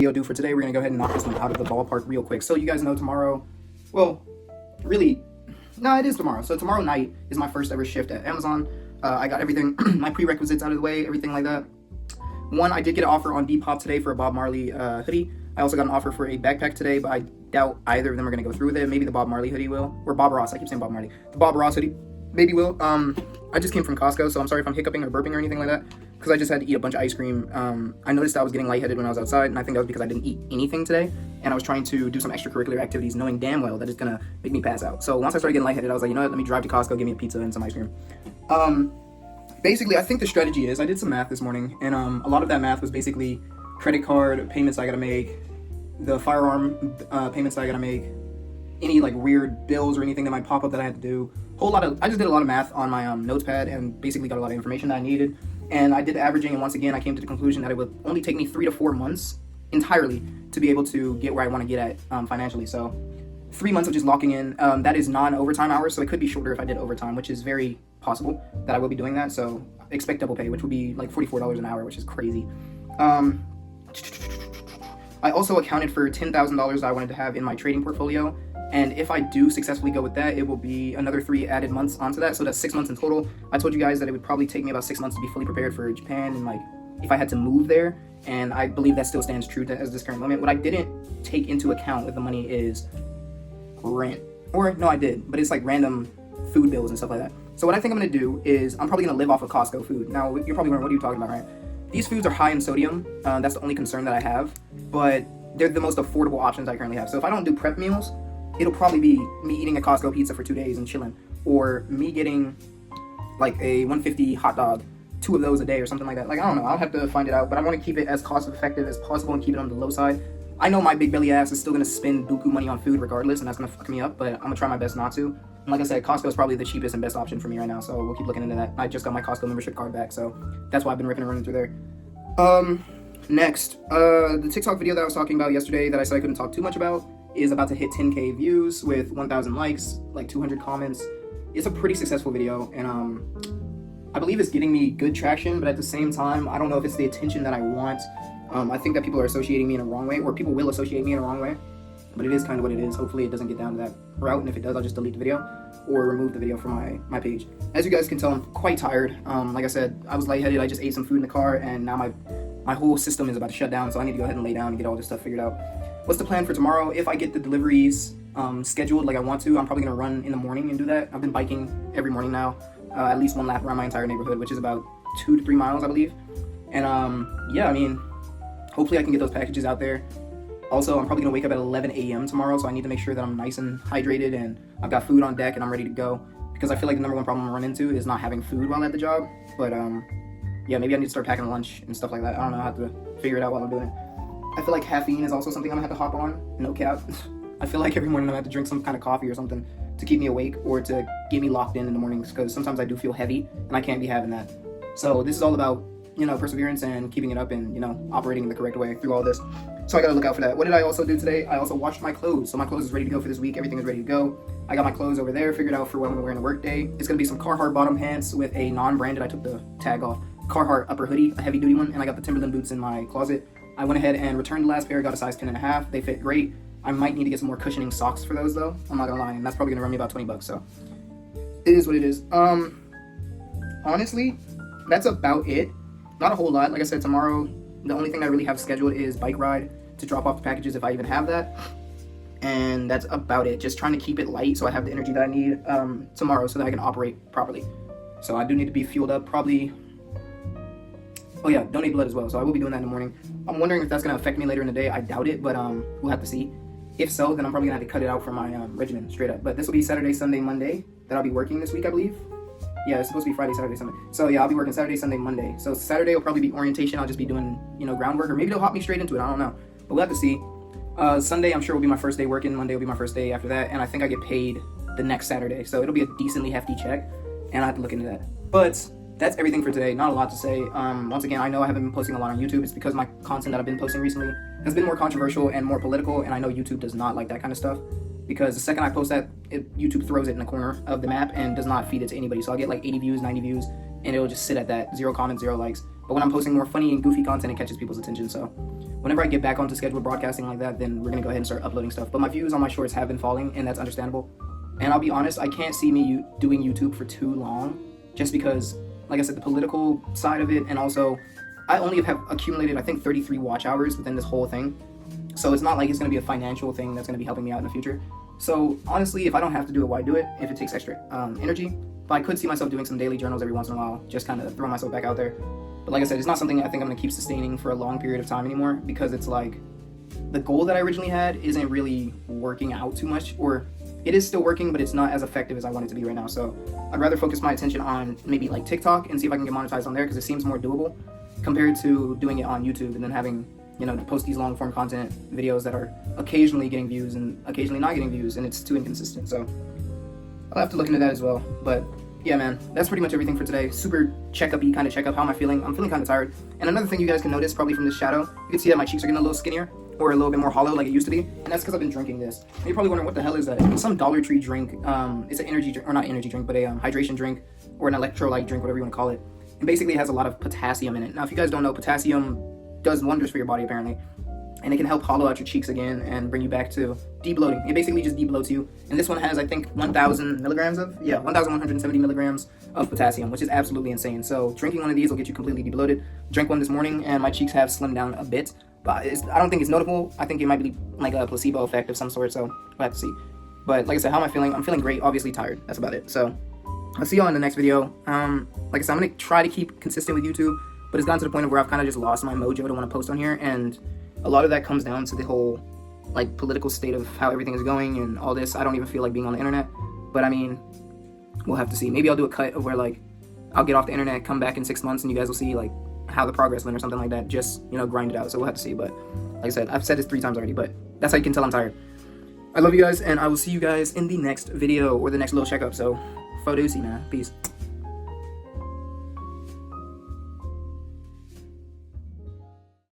video do for today. We're gonna go ahead and knock this one out of the ballpark real quick. So you guys know tomorrow, well, really, no, it is tomorrow. So tomorrow night is my first ever shift at Amazon. I got everything, my prerequisites out of the way, everything like that. One, I did get an offer on Depop today for a Bob Marley hoodie. I also got an offer for a backpack today, but I doubt either of them are gonna go through with it. Maybe the Bob Marley hoodie will, or Bob Ross. I keep saying Bob Marley. The Bob Ross hoodie maybe will. I just came from Costco, so I'm sorry if I'm hiccuping or burping or anything like that, because I just had to eat a bunch of ice cream. I noticed I was getting lightheaded when I was outside, and I think that was because I didn't eat anything today, and I was trying to do some extracurricular activities, knowing damn well that it's gonna make me pass out. So once I started getting lightheaded, I was like, you know what, let me drive to Costco, give me a pizza and some ice cream. Basically, I think the strategy is, I did some math this morning, and a lot of that math was basically credit card payments I gotta make, the firearm payments I gotta make, any like weird bills or anything that might pop up that I had to do. I just did a lot of math on my notes pad and basically got a lot of information that I needed. And I did the averaging, and once again, I came to the conclusion that it would only take me 3 to 4 months entirely to be able to get where I want to get at financially. So 3 months of just locking in. That is non-overtime hours, so it could be shorter if I did overtime, which is very possible that I will be doing that. So expect double pay, which would be like $44 an hour, which is crazy. I also accounted for $10,000 that I wanted to have in my trading portfolio. And if I do successfully go with that, it will be another 3 added months onto that. So that's 6 months in total. I told you guys that it would probably take me about 6 months to be fully prepared for Japan, and like if I had to move there. And I believe that still stands true as this current moment. What I didn't take into account with the money is rent. Or no, I did, but it's like random food bills and stuff like that. So what I think I'm gonna do is I'm probably gonna live off of Costco food. Now you're probably wondering, what are you talking about, right? These foods are high in sodium. That's the only concern that I have, but they're the most affordable options I currently have. So if I don't do prep meals, it'll probably be me eating a Costco pizza for 2 days and chilling, or me getting like a 150 hot dog, 2 of those a day or something like that. Like, I don't know, I'll have to find it out, but I want to keep it as cost effective as possible and keep it on the low side. I know my big belly ass is still going to spend buku money on food regardless, and that's going to fuck me up, but I'm going to try my best not to. And like I said, Costco is probably the cheapest and best option for me right now, so we'll keep looking into that. I just got my Costco membership card back, so that's why I've been ripping and running through there. Next, the TikTok video that I was talking about yesterday that I said I couldn't talk too much about is about to hit 10K views with 1,000 likes, like 200 comments. It's a pretty successful video, and I believe it's getting me good traction, but at the same time, I don't know if it's the attention that I want. I think that people are associating me in a wrong way, or people will associate me in a wrong way, but it is kind of what it is. Hopefully it doesn't get down to that route, and if it does, I'll just delete the video or remove the video from my page. As you guys can tell, I'm quite tired. Like I said, I was lightheaded. I just ate some food in the car, and now my whole system is about to shut down, so I need to go ahead and lay down and get all this stuff figured out. What's the plan for tomorrow? If I get the deliveries scheduled like I want to, I'm probably going to run in the morning and do that. I've been biking every morning now, at least 1 lap around my entire neighborhood, which is about 2 to 3 miles, I believe. And yeah, I mean, hopefully I can get those packages out there. Also, I'm probably going to wake up at 11 a.m. tomorrow, so I need to make sure that I'm nice and hydrated and I've got food on deck and I'm ready to go, because I feel like the number one problem I run into is not having food while at the job. But yeah, maybe I need to start packing lunch and stuff like that. I don't know, I have to figure it out while I'm doing it. I feel like caffeine is also something I'm gonna have to hop on, no cap. I feel like every morning I'm gonna have to drink some kind of coffee or something to keep me awake or to get me locked in the mornings, because sometimes I do feel heavy and I can't be having that. So this is all about, you know, perseverance and keeping it up and, you know, operating the correct way through all this. So I gotta look out for that. What did I also do today? I also washed my clothes. So my clothes is ready to go for this week. Everything is ready to go. I got my clothes over there figured out for when we're wearing a work day. It's gonna be some Carhartt bottom pants with a non-branded, I took the tag off, Carhartt upper hoodie, a heavy duty one, and I got the Timberland boots in my closet. I went ahead and returned the last pair, got a size 10.5. They fit great. I might need to get some more cushioning socks for those though. I'm not gonna lie, and that's probably gonna run me about 20 bucks, so it is what it is. Honestly, that's about it. Not a whole lot. Like I said, tomorrow, the only thing I really have scheduled is bike ride to drop off the packages if I even have that. And that's about it. Just trying to keep it light so I have the energy that I need tomorrow so that I can operate properly. So I do need to be fueled up probably. Oh yeah, donate blood as well. So I will be doing that in the morning. I'm wondering if that's going to affect me later in the day. I doubt it, but we'll have to see. If so, then I'm probably going to have to cut it out from my regimen straight up. But this will be Saturday, Sunday, Monday that I'll be working this week, I believe. Yeah, it's supposed to be Friday, Saturday, Sunday. So yeah, I'll be working Saturday, Sunday, Monday. So Saturday will probably be orientation. I'll just be doing, you know, groundwork, or maybe they'll hop me straight into it. I don't know. But we'll have to see. Sunday, I'm sure, will be my first day working. Monday will be my first day after that. And I think I get paid the next Saturday. So it'll be a decently hefty check. And I have to look into that. But that's everything for today. Not a lot to say. Once again, I know I haven't been posting a lot on YouTube. It's because my content that I've been posting recently has been more controversial and more political. And I know YouTube does not like that kind of stuff, because the second I post that, YouTube throws it in the corner of the map and does not feed it to anybody. So I'll get like 80 views, 90 views, and it'll just sit at that. 0 comments, 0 likes. But when I'm posting more funny and goofy content, it catches people's attention. So whenever I get back onto scheduled broadcasting like that, then we're gonna go ahead and start uploading stuff. But my views on my shorts have been falling, and that's understandable. And I'll be honest, I can't see me doing YouTube for too long, just because, like I said, the political side of it, and also I only have accumulated, I think, 33 watch hours within this whole thing. So it's not like it's going to be a financial thing that's going to be helping me out in the future. So honestly, if I don't have to do it, why do it? If it takes extra energy. But I could see myself doing some daily journals every once in a while, just kind of throwing myself back out there. But like I said, it's not something I think I'm going to keep sustaining for a long period of time anymore, because it's like the goal that I originally had isn't really working out too much, or it is still working, but it's not as effective as I want it to be right now. So I'd rather focus my attention on maybe like TikTok and see if I can get monetized on there, because it seems more doable compared to doing it on YouTube and then having, you know, to post these long form content videos that are occasionally getting views and occasionally not getting views, and it's too inconsistent. So I'll have to look into that as well. But yeah, man, that's pretty much everything for today. Super checkup-y kind of checkup. How am I feeling? I'm feeling kind of tired. And another thing you guys can notice probably from this shadow, you can see that my cheeks are getting a little skinnier, or a little bit more hollow like it used to be, and that's because I've been drinking this. And you're probably wondering, what the hell is that? It's some Dollar Tree drink. It's an energy drink, or not energy drink, but a hydration drink, or an electrolyte drink, whatever you want to call it. And basically it has a lot of potassium in it. Now, if you guys don't know, potassium does wonders for your body apparently, and it can help hollow out your cheeks again and bring you back to debloating. It basically just debloats you. And this one has, I think, 1,000 milligrams of, 1,170 milligrams of potassium, which is absolutely insane. So drinking one of these will get you completely debloated. Drank one this morning and my cheeks have slimmed down a bit, but I don't think it's notable. I think it might be like a placebo effect of some sort, so we'll have to see. But like I said, how am I feeling? I'm feeling great, obviously tired. That's about it. So I'll see y'all in the next video. Like I said, I'm gonna try to keep consistent with YouTube, but it's gotten to the point of where I've kind of just lost my mojo to want to post on here, and a lot of that comes down to the whole like political state of how everything is going and all this. I don't even feel like being on the internet, but I mean, we'll have to see. Maybe I'll do a cut of where like I'll get off the internet, come back in 6 months, and you guys will see like how the progress went or something like that. Just, you know, grind it out. So we'll have to see. But like I said, I've said this 3 times already, but that's how you can tell I'm tired. I love you guys, and I will see you guys in the next video or the next little checkup. So, fo deucey, man. Peace.